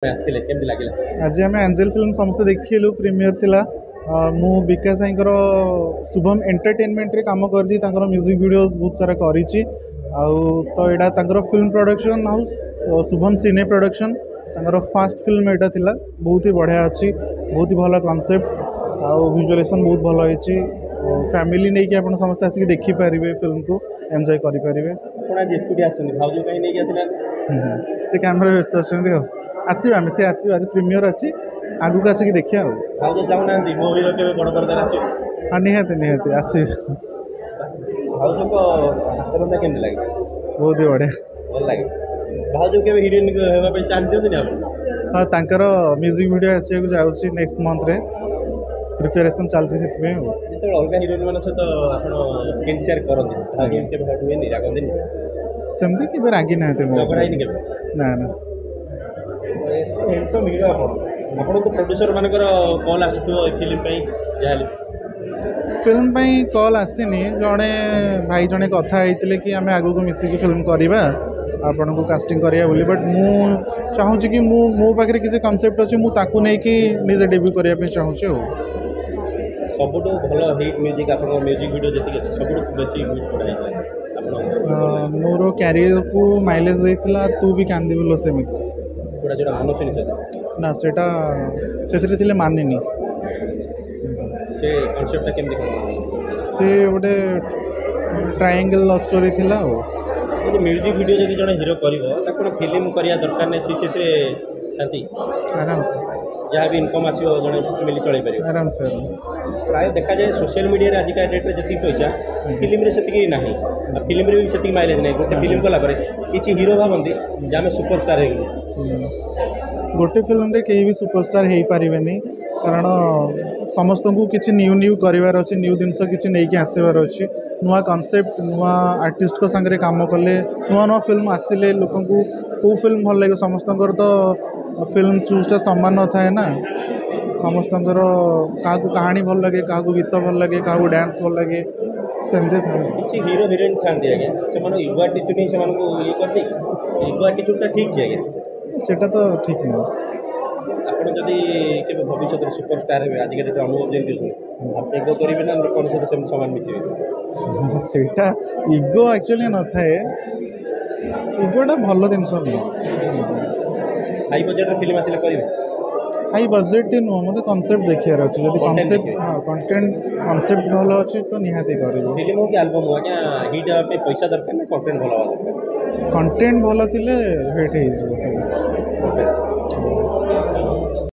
ଆସିଥିଲେ କେମିତି ଲାଗିଲା? आज आम एंजेल फिल्म समस्त देखिलु प्रीमियर थिला मु विकास भाईकर शुभम एंटरटेनमेंट रे काम करछि तांकर म्यूजिक वीडियोस बहुत सारा करिछि तो एडा तांकर फिल्म प्रोडक्शन हाउस शुभम सिने प्रोडक्शन तांकर फास्ट फिल्म एटा थिला बहुत ही बढ़िया अछि बहुत ही भला कांसेप्ट विजुअलाइजेशन बहुत भल होइछि फैमिली नै कि आपण समस्त आसी देखि पारिबे फिल्म को एन्जॉय करि पारिबे ଆପଣ ଆଜି ଏକୁଟିଆ ଆସିଛନ୍ତି ଭାଉଜ କାହିଁ ନେଇକି ଆସିନାହାନ୍ତି? से कैमरा व्यस्त अछंती आसीबे आमे से आसीबे आज प्रीमियर अछि आगु का आसी देखिया ଭାଉଜ ଚାହୁଁନାହାନ୍ତି ମୋ ହିରୋ କେବେ ବଡ଼ ପର୍ଦ୍ଦାରେ ଆସିବ? हाँ निहाती निहाती आसीबे ଭାଉଜଙ୍କ ହାତ ରନ୍ଧା କେମିତି ଲାଗେ? बहुत ही बढ़िया ଭଲ ଲାଗେ। ଭାଉଜ କେବେ ହିରୋଇନ୍ ହେବା ପାଇଁ ଚାନ୍ସ ଦିଅନ୍ତିନି ଆପଣ? हाँ तांकर म्यूजिक वीडियो आसिया जाउछि नेक्स्ट मंथ रे प्रिपरेशन चलछि सेतमे ଯେତେବେଳେ ଅଲଗା ହିରୋଇନ୍ ମାନଙ୍କ ସହିତ ଆପଣ ସ୍କ୍ରିନ୍ ସେୟାର କରନ୍ତି ଭାଉଜ କେବେ ହଟ୍ ହୁଏନି ରାଗନ୍ତିନି? सेमती कि रागी नाते मो ଝଗଡ଼ା ହେଇନି केବେ? ना ना ହ୍ୟାଣ୍ଡସମ୍ ହିରୋ ଆପଣଙ୍କୁ ପ୍ରଡ୍ୟୁସର ମାନଙ୍କର କଲ୍ ଆସୁଥିବ ଏ ଫିଲ୍ମ ପାଇଁ ଯାହାହେଲେ फिल्म पई कॉल आसीनी जणे भाई जणे कथा हेतिले कि आमे आगु को मिसी की फिल्म करिबा आपण को कास्टिंग करिया बोली बट मु चाहू कि मो पाखे किसी कॉन्सेप्ट अच्छे मु ताकू नै कि निजे डेब्यू करिया पे चाहू ସବୁଠୁ ଭଲ ହିଟ୍ ମ୍ୟୁଜିକ୍ ଆପଣଙ୍କ ମ୍ୟୁଜିକ୍ ଭିଡ଼ିଓ ଯେତିକି ଅଛି ସବୁଠୁ ବେଶୀ ହିଟ୍ କୋଉଟା ହେଇଥିଲା ଆପଣ? मोर कैरियर को माइलेज देइथिला तू भी कांदिबुलो सेमिति କୋଉଟା ଯୋଉଟା ମନ ଶୁଣି ସହିତ ना सेटा सेतरे थिले मानिनी ସେ କନସେପ୍ଟଟା କେମିତି କ'ଣ? से गोटे ट्रायंगल लव स्टोरी थिला ଯଦି ମ୍ୟୁଜିକ୍ ଭିଡ଼ିଓ ଯଦି ଜଣେ ହିରୋ କରିବ ତାକୁ କ'ଣ ଫିଲ୍ମ କରିବା ଦରକାର ନାହିଁ ସେ ସେଥିରେ ଶାନ୍ତି आराम से ଯାହା ବି ଇନକମ୍ ଆସିବ ଜଣେ ଫ୍ୟାମିଲି ଚଳେଇ ପାରିବ आराम से ପ୍ରାୟ ଦେଖାଯାଏ ସୋସିଆଲ ମିଡ଼ିଆରେ ଆଜିକା ଡେଟ୍ରେ ଯେତିକି ପଇସା ଫିଲ୍ମରେ ସେତିକି ନାହିଁ ଆଉ ଫିଲ୍ମରେ ବି ସେତିକି ମାଇଲେଜ୍ ନାହିଁ ଗୋଟେ ଫିଲ୍ମ କଲା ପରେ କିଛି ହିରୋ ଭାବନ୍ତି ଯେ ଆମେ ସୁପରଷ୍ଟାର ହେଇଗଲୁ गोटे फिल्म रे कहीं भी सुपरस्टार हो पारे कारण समस्त को किसी न्यू न्यू करार अच्छे न्यू जिनस किसी नहीं आसबार अच्छे नुआ कॉन्सेप्ट नुआ आर्टिस्ट को सांगे काम कले नुआ नुआ फिल्म आसिले लोक को फिल्म भल लगे समस्त तो फिल्म चूजटा सामान न थाए ना समस्त क्या कहानी भल लगे क्या गीत भल लगे क्या डांस भल लगे सेमती था କିଛି ହିରୋ ହିରୋଇନ୍ ଥାନ୍ତି ଆଜ୍ଞା ସେମାନେ ଇଗୋ ଆଟିଚ୍ୟୁଡ୍ ହିଁ ସେମାନଙ୍କୁ ଇଏ କରିଦେଇ ଇଗୋ ଆଟିଚ୍ୟୁଡ୍ଟା ଠିକ୍ କି ଆଜ୍ଞା सेटा तो ठीक नहीं ଆପଣ ଯଦି କେବେ ଭବିଷ୍ୟତରେ ସୁପରଷ୍ଟାର ହେବେ ଆଜିକା ଡେଟ୍ରେ ଅନୁଭବ ଯେମିତି ଆପଣ ଇଗୋ କରିବେ ନା ଲୋକଙ୍କ ସହିତ ସେମିତି ସମାନ ମିଶିବେ? सेटा इगो एक्चुअली न थाए इगोटा भल जिनस नुह ହାଇ ବଜେଟ୍ର ଫିଲ୍ମ ଆସିଲେ କରିବେ? हाई बजेट नुह मतलब कॉन्सेप्ट देखार अच्छे जब कॉन्सेप्ट हाँ कंटेंट कॉन्सेप्ट भल अच्छे तो निहाती कर ଫିଲ୍ମ ହଉ କି ଆଲବମ୍ ହଉ ଆଜ୍ଞା ହିଟ୍ ହେବା ପାଇଁ ପଇସା ଦରକାର ନା କଣ୍ଟେଣ୍ଟ ଭଲ ହେବା ଦରକାର? कंटेंट भल थिले हिट हो